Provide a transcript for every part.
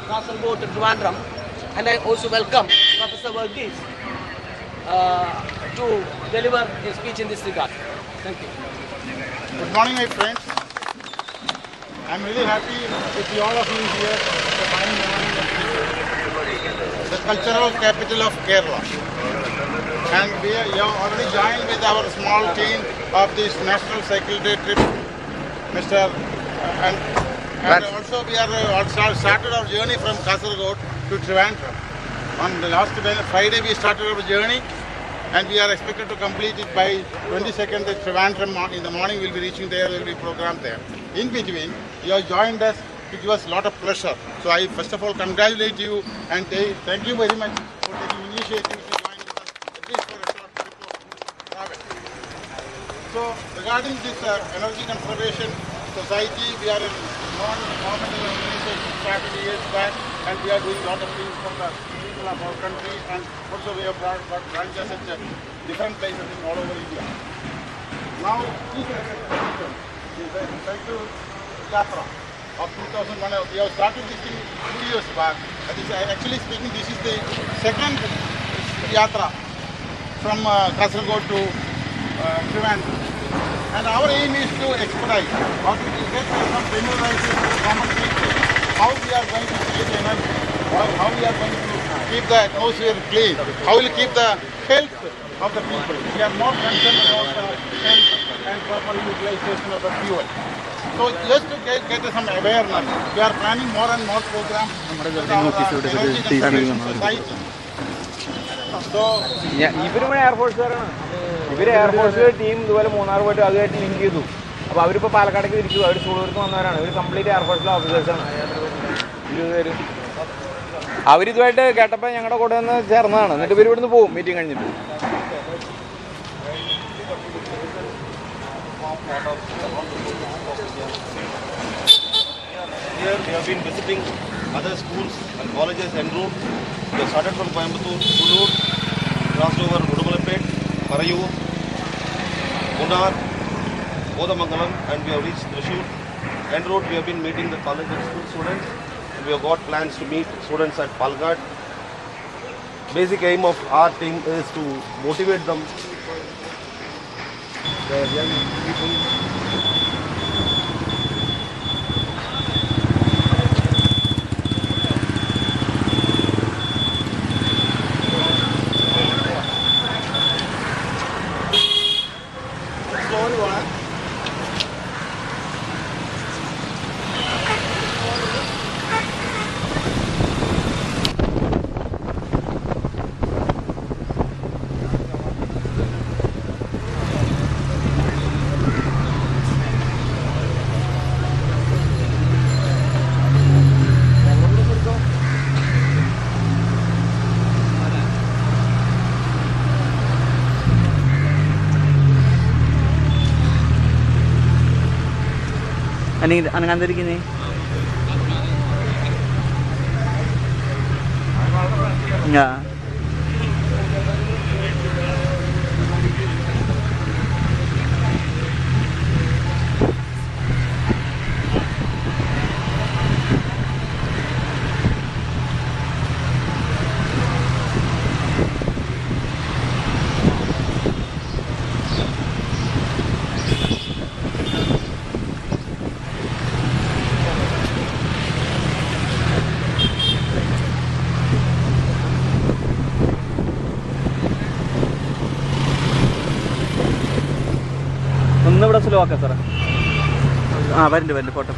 Kasaragod to Trivandrum, and I also welcome Professor Varghese to deliver a speech in this regard. Thank you. Good morning, my friends. I'm really happy to see all of you here the fine morning of the cultural capital of Kerala. And we have already joined with our small team of this National Cycle Day trip, Mr. And also we are started our journey from Kasaragod to Trivandrum. On the last Friday we started our journey, and we are expected to complete it by 22nd at Trivandrum. In the morning we'll be reaching there, there will be a program there. In between, you have joined us to give us a lot of pleasure. So I first of all congratulate you and thank you very much for taking initiative to join with us, at least for a short trip of travel. So regarding this energy conservation society, we are a non-governmental organization started years back, and we are doing a lot of things for the people of our country, and also we have got branches at different places all over India. Now, this is a cycle yatra of 2001. We have started this thing 2 years back. Actually speaking, this is the second yatra from Kasaragod to Trivandrum. And our aim is to expedite or to get some familiarization with common people, how we are going to save energy, how we are going to keep the atmosphere clean, how we will keep the health of the people. We are more concerned about the health and proper utilization of the fuel. So just to get some awareness, we are planning more and more programs with our energy conservation society. So, ഇവരും എയർഫോഴ്സുകാരാണ്. ഇവർ എയർഫോഴ്സിലെ team ഇതുപോലെ മൂന്നാർ പോയിട്ട് അതുമായിട്ട് link ചെയ്തു. അപ്പോൾ അവരിപ്പോൾ പാലക്കാടേക്ക് തിരിച്ചു. അവർ സൂളൂർക്ക് വന്നവരാണ്. ഇവർ കംപ്ലീറ്റ് എയർഫോഴ്സിലെ ഓഫീസേഴ്സാണ്. 20 പേര്. അവരിതുമായിട്ട് കേട്ടപ്പോൾ ഞങ്ങളുടെ കൂടെ നിന്ന് ചേർന്നതാണ്. എന്നിട്ട് ഇവർ ഇവിടുന്ന് പോകും മീറ്റിംഗ് കഴിഞ്ഞിട്ട്. Here we have been visiting other schools and colleges en route. We have started from Coimbatore, Sulur, crossed over Udumalapet, Parayur, Munnar, Kodamangalam, and we have reached Thrissur. En route we have been meeting the college and school students. We have got plans to meet students at Palghat. Basic aim of our team is to motivate them. The young people. അനങ്ങാതിരിക്കുന്നേ ഒന്നിവിടെ slow ആക്കാം സാറേ. വരുന്നുണ്ട് photo.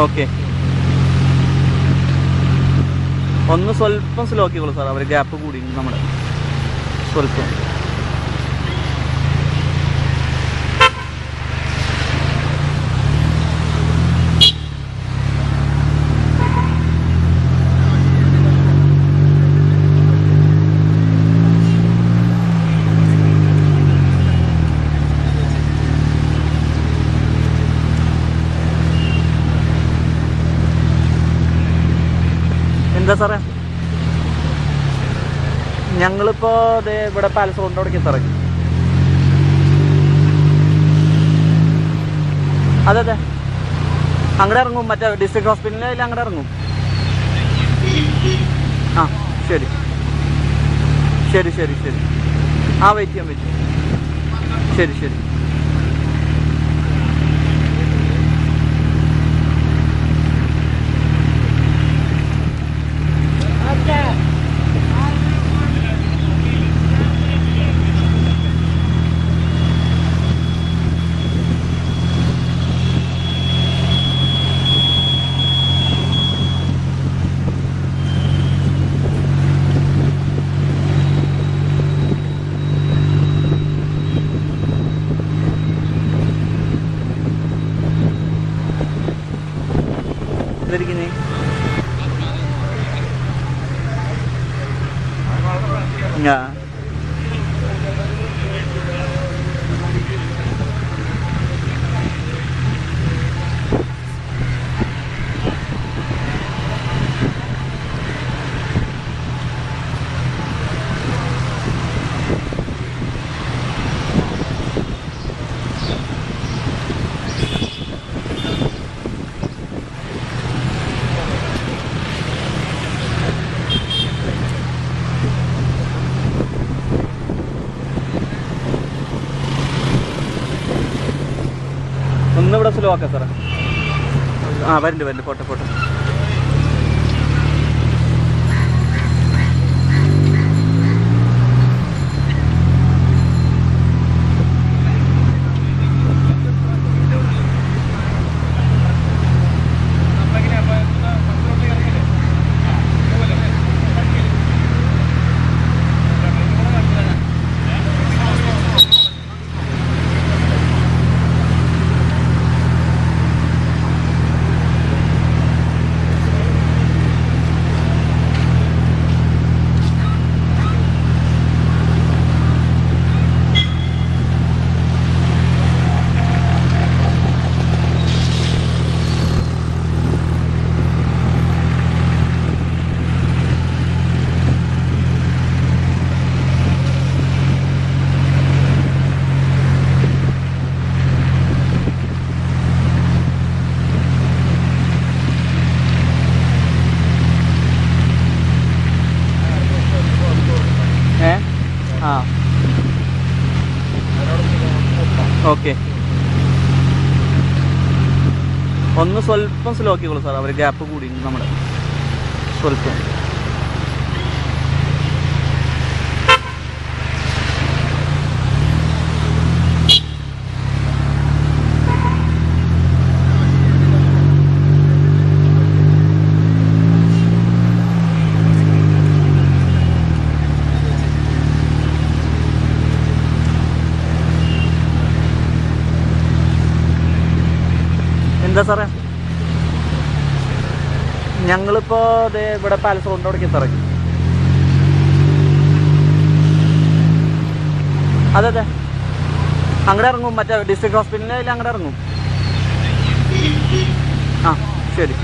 Okay, ഒന്ന് സ്വല്പം slow ആക്കിക്കോളൂ sir. അവർ gap കൂടി നമ്മുടെ സ്വല്പം. എന്താ സാറേ, ഞങ്ങളിപ്പോൾ അതെ ഇവിടെ പാലസ് റോഡിൻ്റെ അവിടേക്ക് ഇറങ്ങി. അതെ അതെ, അങ്ങോട്ട് ഇറങ്ങും. മറ്റേ ഡിസ്ട്രിക്ട് ഹോസ്പിറ്റലിൽ അതിൽ അങ്ങോട്ട് ഇറങ്ങും. ആ ശരി ശരി ശരി ശരി. ആ വെയിറ്റ് ചെയ്യാൻ പറ്റും. ശരി ശരി. ഇതിരിക്കുന്നേ ഞാൻ ഒന്നിവിടെ സ്ലോ ആക്കാം സാറേ. ആ വരുന്നുണ്ട് പോട്ടെ പോട്ടെ. ആ ഓക്കെ, ഒന്ന് സ്വല്പം സ്ലോ ആക്കിക്കോളൂ സാർ. അവർ ഗ്യാപ്പ് കൂടി നമ്മുടെ സ്വല്പം. എന്താ സാറേ, ഞങ്ങളിപ്പോൾ അതെ ഇവിടെ പാലസ് റോഡിൻ്റെ അവിടേക്ക് ഇറങ്ങി. അതെ അതെ, അങ്ങോട്ട് ഇറങ്ങും. മറ്റേ ഡിസ്ട്രിക്ട് ഹോസ്പിറ്റലിൽ അതിൽ അങ്ങോട്ട് ഇറങ്ങും. ആ ശരി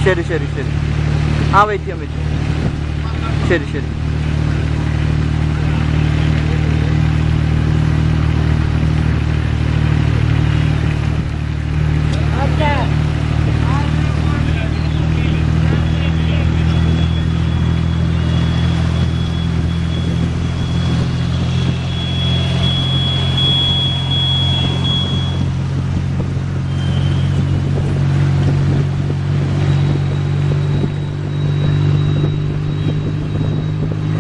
ശരി ശരി ശരി. ആ വെയിറ്റ് ചെയ്യാൻ പറ്റും. ശരി ശരി.